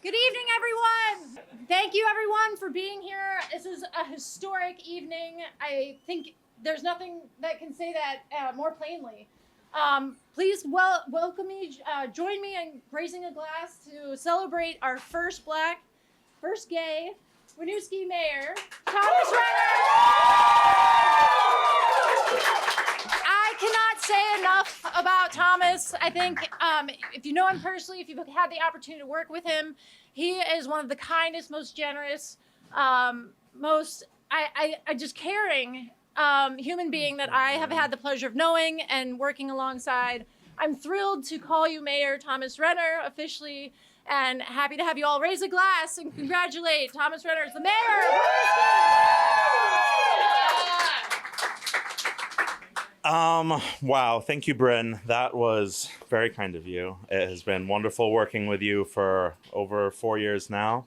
Good evening, everyone. Thank you, everyone, for being here. This is a historic evening. I think there's nothing that can say that more plainly. Please welcome me, join me in raising a glass to celebrate our first Black, first gay, Winooski mayor, Thomas Renner. I cannot say enough about Thomas. I think if you know him personally, if you've had the opportunity to work with him, he is one of the kindest, most generous, most just caring human being that I have had the pleasure of knowing and working alongside. I'm thrilled to call you Mayor Thomas Renner officially, and happy to have you all raise a glass and congratulate Thomas Renner as the mayor. Wow. Thank you, Bryn. That was very kind of you. It has been wonderful working with you for over 4 years now.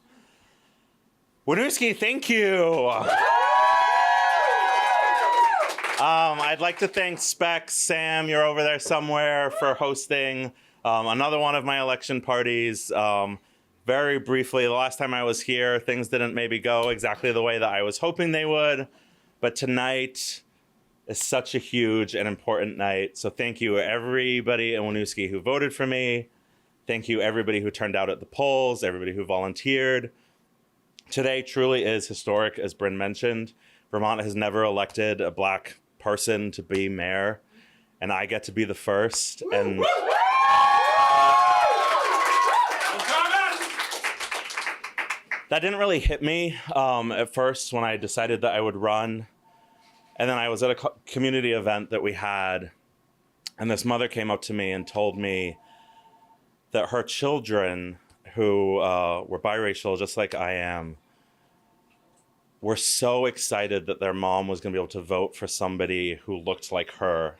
Winooski, thank you. I'd like to thank Specs, Sam, you're over there somewhere, for hosting another one of my election parties. Very briefly, the last time I was here, things didn't maybe go exactly the way that I was hoping they would, but tonight is such a huge and important night. So thank you everybody in Winooski who voted for me. Thank you everybody who turned out at the polls, everybody who volunteered. Today truly is historic, as Bryn mentioned. Vermont has never elected a Black person to be mayor, and I get to be the first. And that didn't really hit me at first when I decided that I would run. And then I was at a community event that we had, and this mother came up to me and told me that her children, who were biracial just like I am, were so excited that their mom was going to be able to vote for somebody who looked like her.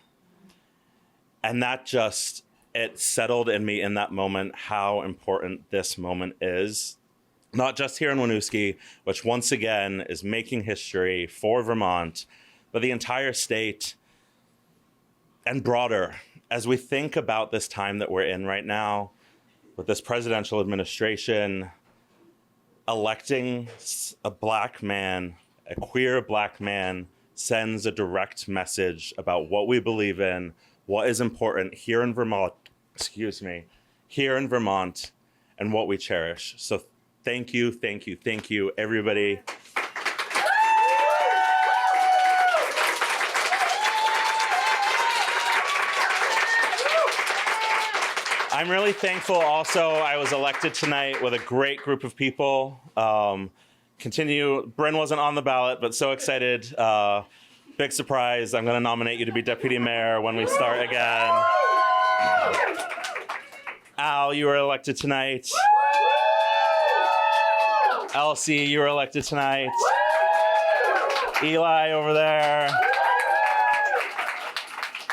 And that just, it settled in me in that moment how important this moment is. Not just here in Winooski, which once again is making history for Vermont, but the entire state and broader. As we think about this time that we're in right now, with this presidential administration, electing a Black man, a queer Black man, sends a direct message about what we believe in, what is important here in Vermont, here in Vermont, and what we cherish. So thank you, thank you, thank you, everybody. I'm really thankful also I was elected tonight with a great group of people. Bryn wasn't on the ballot, but so excited. Big surprise, I'm gonna nominate you to be deputy mayor when we start again. Al, you were elected tonight. Elsie, you were elected tonight. Eli over there.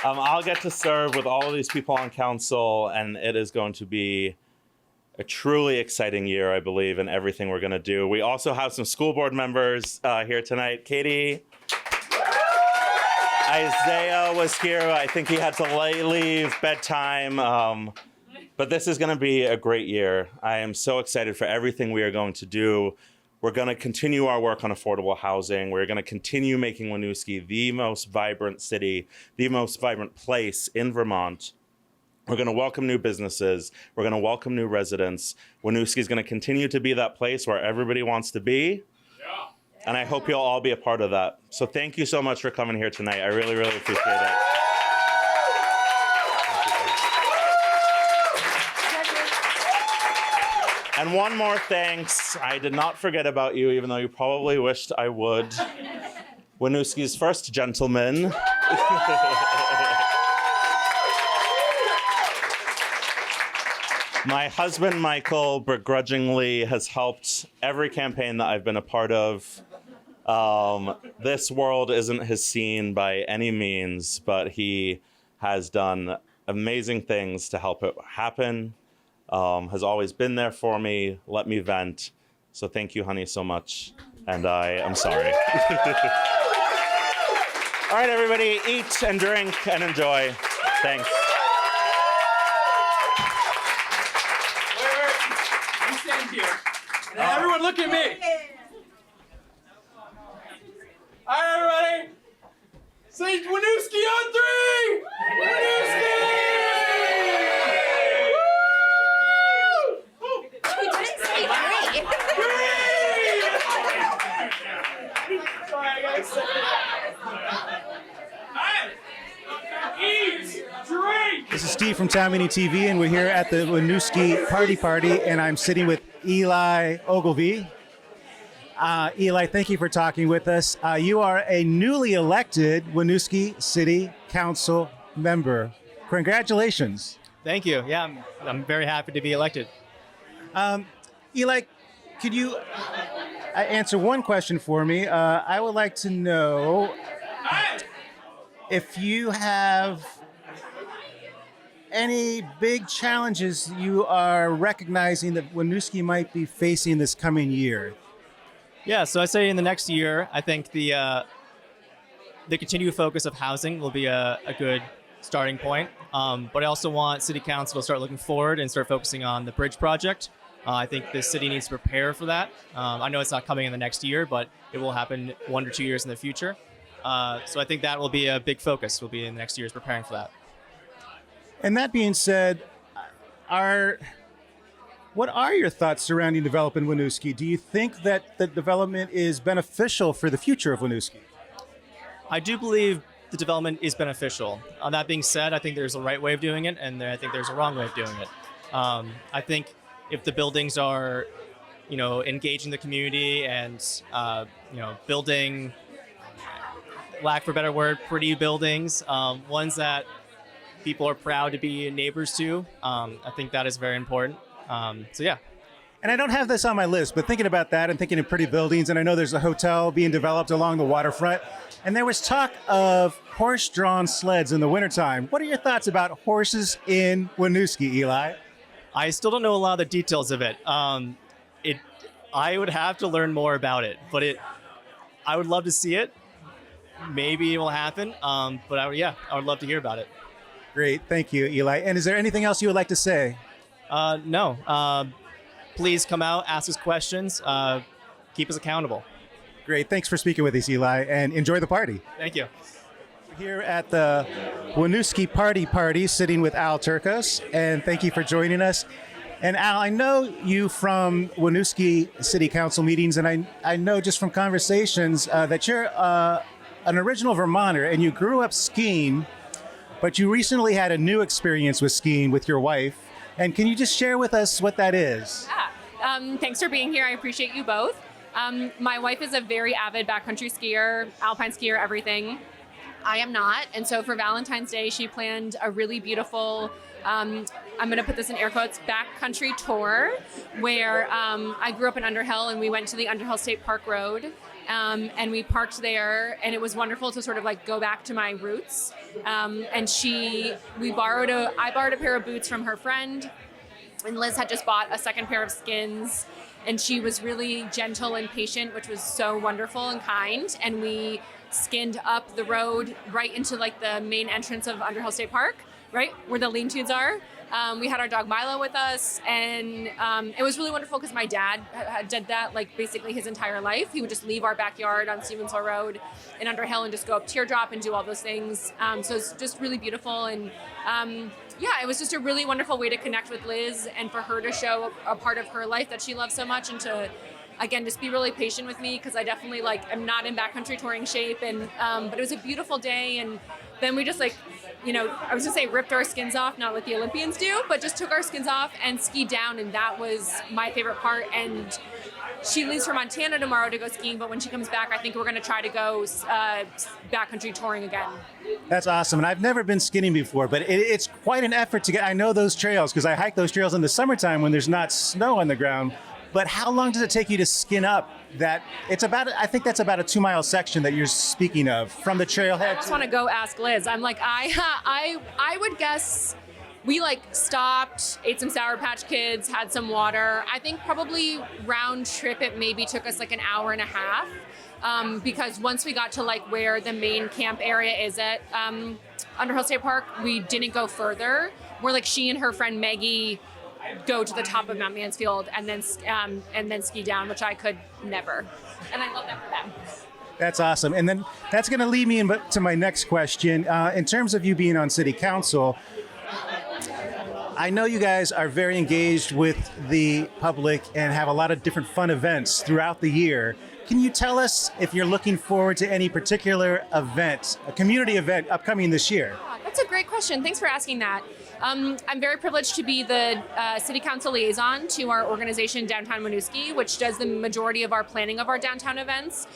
I'll get to serve with all of these people on council, and it is going to be a truly exciting year, I believe, in everything we're going to do. We also have some school board members here tonight. Katie. Isaiah was here. I think he had to leave bedtime. But this is going to be a great year. I am so excited for everything we are going to do. We're going to continue our work on affordable housing. We're going to continue making Winooski the most vibrant city, the most vibrant place in Vermont. We're going to welcome new businesses. We're going to welcome new residents. Winooski is going to continue to be that place where everybody wants to be. Yeah. And I hope you'll all be a part of that. So thank you so much for coming here tonight. I really, really appreciate it. And one more thanks. I did not forget about you, even though you probably wished I would. Winooski's first gentleman. My husband, Michael, begrudgingly has helped every campaign that I've been a part of. This world isn't his scene by any means, but he has done amazing things to help it happen. Has always been there for me, let me vent. So thank you, honey, so much. And I am sorry. All right, everybody, eat and drink and enjoy. Thanks. You stand here. And then everyone look at me. All right, everybody. Say Winooski on 3! Winooski! Woo! We didn't say three. Sorry, I got excited. Eat, drink. This is Steve from Town Meeting TV, and we're here at the Winooski Party, and I'm sitting with Eli Ogilvie. Eli, thank you for talking with us. You are a newly elected Winooski City Council member. Congratulations. Thank you. Yeah, I'm very happy to be elected. Eli, could you answer one question for me? I would like to know if you have any big challenges you are recognizing that Winooski might be facing this coming year. Yeah, so I say in the next year, I think the continued focus of housing will be a good starting point. But I also want City Council to start looking forward and start focusing on the bridge project. I think the city needs to prepare for that. I know it's not coming in the next year, but it will happen 1 or 2 years in the future. So I think that will be a big focus. Will be in the next years preparing for that. And that being said, what are your thoughts surrounding developing Winooski? Do you think that the development is beneficial for the future of Winooski? I do believe the development is beneficial. That being said, I think there's a right way of doing it, and I think there's a wrong way of doing it. I think if the buildings are, engaging the community and, building, lack for a better word, pretty buildings, ones that people are proud to be neighbors to, I think that is very important. So yeah. And I don't have this on my list, but thinking about that and thinking of pretty buildings, and I know there's a hotel being developed along the waterfront, and there was talk of horse-drawn sleds in the wintertime. What are your thoughts about horses in Winooski, Eli? I still don't know a lot of the details of it. I would have to learn more about it, but I would love to see it. Maybe it will happen, but I would love to hear about it. Great, thank you, Eli. And is there anything else you would like to say? No. Please come out, ask us questions, keep us accountable. Great, thanks for speaking with us, Eli, and enjoy the party. Thank you. We're here at the Winooski Party, sitting with Al Turkos, and thank you for joining us. And Al, I know you from Winooski City Council meetings, and I know just from conversations that you're an original Vermonter, and you grew up skiing, but you recently had a new experience with skiing with your wife. And can you just share with us what that is? Yeah, thanks for being here. I appreciate you both. My wife is a very avid backcountry skier, alpine skier, everything. I am not. And so for Valentine's Day, she planned a really beautiful, I'm going to put this in air quotes, backcountry tour where I grew up in Underhill and we went to the Underhill State Park Road. And we parked there, and it was wonderful to sort of like go back to my roots. And I borrowed a pair of boots from her friend, and Liz had just bought a second pair of skins, and she was really gentle and patient, which was so wonderful and kind. And we skinned up the road right into like the main entrance of Underhill State Park, right where the lean-tos are. We had our dog Milo with us, and it was really wonderful because my dad did that like basically his entire life. He would just leave our backyard on Stevens Hill Road in Underhill and just go up Teardrop and do all those things. So it's just really beautiful, and it was just a really wonderful way to connect with Liz and for her to show a part of her life that she loves so much, and to again just be really patient with me because I definitely am not in backcountry touring shape, and but it was a beautiful day, and then we just I was gonna say ripped our skins off, not like the Olympians do, but just took our skins off and skied down, and that was my favorite part. And she leaves for Montana tomorrow to go skiing, but when she comes back, I think we're gonna try to go backcountry touring again. That's awesome, and I've never been skinning before, but it's quite an effort to get. I know those trails because I hike those trails in the summertime when there's not snow on the ground. But how long does it take you to skin up that? I think that's about a 2-mile section that you're speaking of from the trailhead. I just want to go ask Liz. I'm like, I would guess we stopped, ate some Sour Patch Kids, had some water. I think probably round trip it maybe took us an hour and a half. Because once we got to where the main camp area is at Underhill State Park, we didn't go further. Where she and her friend Maggie go to the top of Mount Mansfield and then ski down, which I could never. And I love that for them. That's awesome. And then that's going to lead me to my next question. In terms of you being on city council, I know you guys are very engaged with the public and have a lot of different fun events throughout the year. Can you tell us if you're looking forward to any particular event, a community event upcoming this year? That's a great question. Thanks for asking that. I'm very privileged to be the city council liaison to our organization, Downtown Winooski, which does the majority of our planning of our downtown events.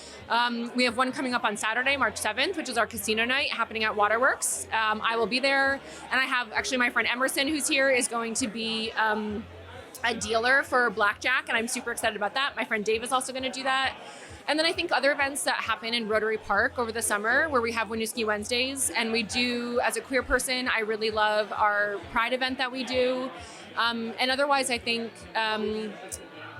We have one coming up on Saturday, March 7th, which is our casino night happening at Waterworks. I will be there, and I have actually my friend Emerson, who's here, is going to be a dealer for blackjack, and I'm super excited about that. My friend Dave is also going to do that. And then I think other events that happen in Rotary Park over the summer, where we have Winooski Wednesdays, and we do, as a queer person, I really love our Pride event that we do. And otherwise, I think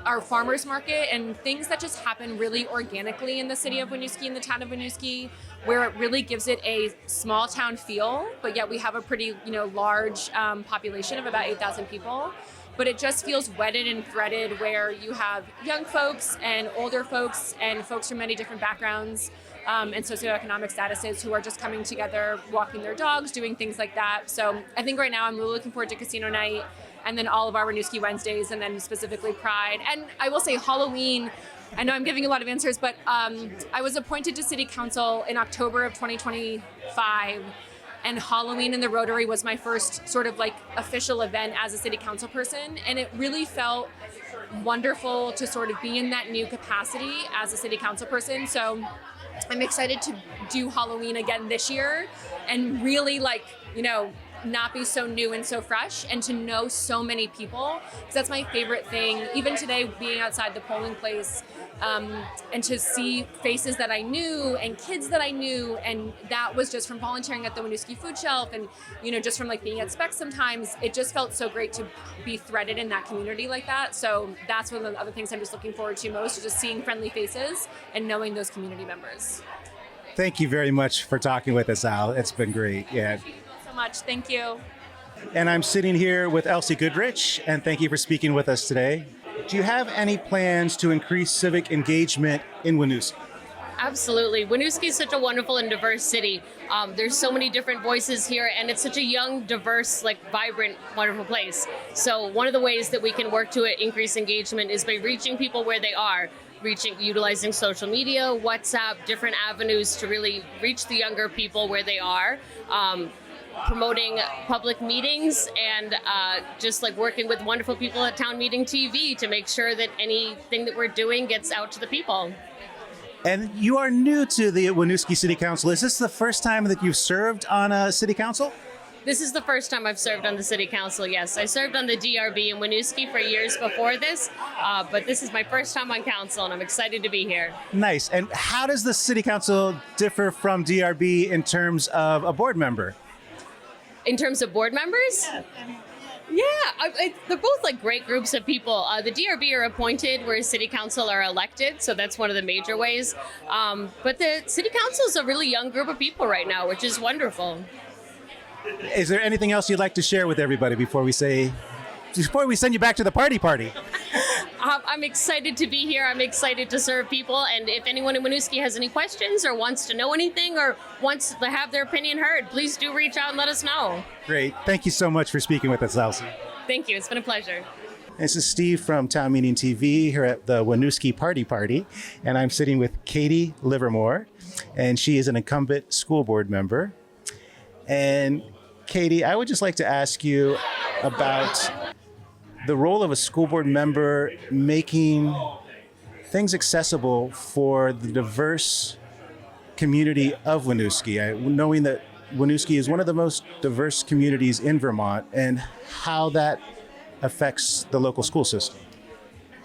our farmers market and things that just happen really organically in the city of Winooski, in the town of Winooski, where it really gives it a small town feel, but yet we have a pretty, large population of about 8,000 people. But it just feels wedded and threaded, where you have young folks and older folks and folks from many different backgrounds and socioeconomic statuses who are just coming together, walking their dogs, doing things like that. So I think right now I'm really looking forward to Casino Night, and then all of our Winooski Wednesdays, and then specifically Pride. And I will say Halloween, I know I'm giving a lot of answers, but I was appointed to City Council in October of 2025. And Halloween in the Rotary was my first sort of like official event as a city council person. And it really felt wonderful to sort of be in that new capacity as a city council person. So I'm excited to do Halloween again this year and really not be so new and so fresh, and to know so many people, because that's my favorite thing. Even today, being outside the polling place, and to see faces that I knew and kids that I knew, and that was just from volunteering at the Winooski Food Shelf, and just from being at Specs sometimes. It just felt so great to be threaded in that community like that. So that's one of the other things I'm just looking forward to most, is just seeing friendly faces and knowing those community members. Thank you very much for talking with us, Al. It's been great. Yeah. So much. Thank you. And I'm sitting here with Elsie Goodrich, and thank you for speaking with us today. Do you have any plans to increase civic engagement in Winooski? Absolutely. Winooski is such a wonderful and diverse city. There's so many different voices here, and it's such a young, diverse, vibrant, wonderful place. So one of the ways that we can work to increase engagement is by reaching people where they are, utilizing social media, WhatsApp, different avenues to really reach the younger people where they are. Promoting public meetings, and just working with wonderful people at Town Meeting TV to make sure that anything that we're doing gets out to the people. And you are new to the Winooski City Council. Is this the first time that you've served on a city council? This is the first time I've served on the city council, yes. I served on the DRB in Winooski for years before this, but this is my first time on council, and I'm excited to be here. Nice. And how does the city council differ from DRB in terms of a board member? In terms of board members? Yeah, they're both great groups of people. The DRB are appointed, whereas city council are elected, so that's one of the major ways. But the city council is a really young group of people right now, which is wonderful. Is there anything else you'd like to share with everybody before we send you back to the party? I'm excited to be here. I'm excited to serve people. And if anyone in Winooski has any questions or wants to know anything or wants to have their opinion heard, please do reach out and let us know. Great. Thank you so much for speaking with us, Elsie. Thank you. It's been a pleasure. This is Steve from Town Meeting TV here at the Winooski Party, and I'm sitting with Katie Livermore, and she is an incumbent school board member. And Katie, I would just like to ask you about the role of a school board member making things accessible for the diverse community of Winooski, knowing that Winooski is one of the most diverse communities in Vermont, and how that affects the local school system.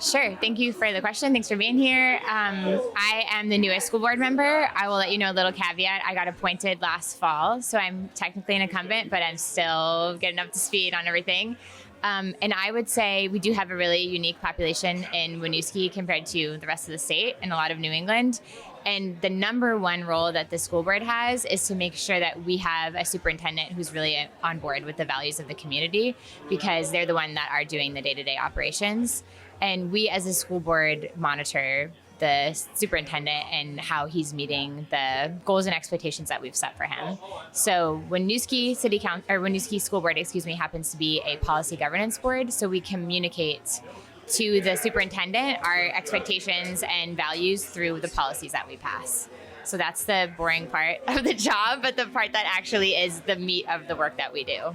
Sure. Thank you for the question. Thanks for being here. I am the newest school board member. I will let you know a little caveat. I got appointed last fall, so I'm technically an incumbent, but I'm still getting up to speed on everything. And I would say we do have a really unique population in Winooski compared to the rest of the state and a lot of New England. And the number one role that the school board has is to make sure that we have a superintendent who's really on board with the values of the community, because they're the one that are doing the day-to-day operations. And we as a school board monitor the superintendent and how he's meeting the goals and expectations that we've set for him. So Winooski Winooski School Board, happens to be a policy governance board. So we communicate to the superintendent our expectations and values through the policies that we pass. So that's the boring part of the job, but the part that actually is the meat of the work that we do.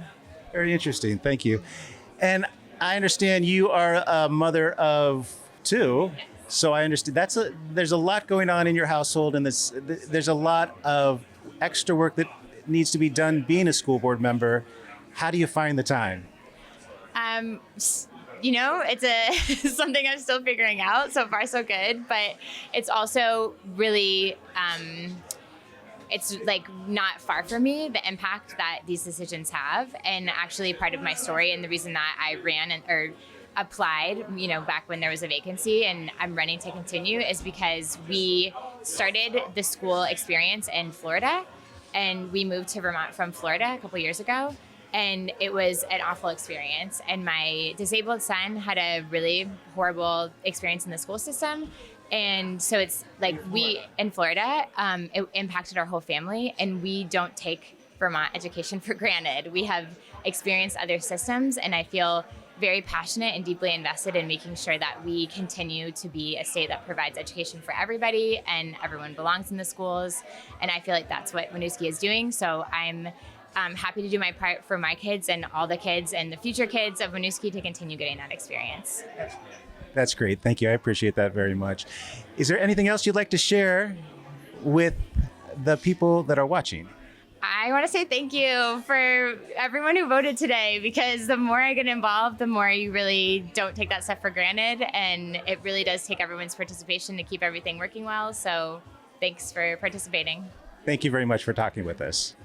Very interesting. Thank you. And I understand you are a mother of 2. So I understand there's a lot going on in your household, and there's a lot of extra work that needs to be done being a school board member. How do you find the time? It's something I'm still figuring out. So far, so good. But it's also really, it's like not far from me, the impact that these decisions have. And actually part of my story and the reason that I ran or applied, back when there was a vacancy and I'm running to continue, is because we started the school experience in Florida, and we moved to Vermont from Florida a couple years ago. And it was an awful experience. And my disabled son had a really horrible experience in the school system. And so it's like in Florida, it impacted our whole family, and we don't take Vermont education for granted. We have experienced other systems, and I feel very passionate and deeply invested in making sure that we continue to be a state that provides education for everybody and everyone belongs in the schools. And I feel like that's what Winooski is doing. So I'm happy to do my part for my kids and all the kids and the future kids of Winooski to continue getting that experience. That's great. Thank you. I appreciate that very much. Is there anything else you'd like to share with the people that are watching? I want to say thank you for everyone who voted today, because the more I get involved, the more you really don't take that stuff for granted. And it really does take everyone's participation to keep everything working well. So thanks for participating. Thank you very much for talking with us.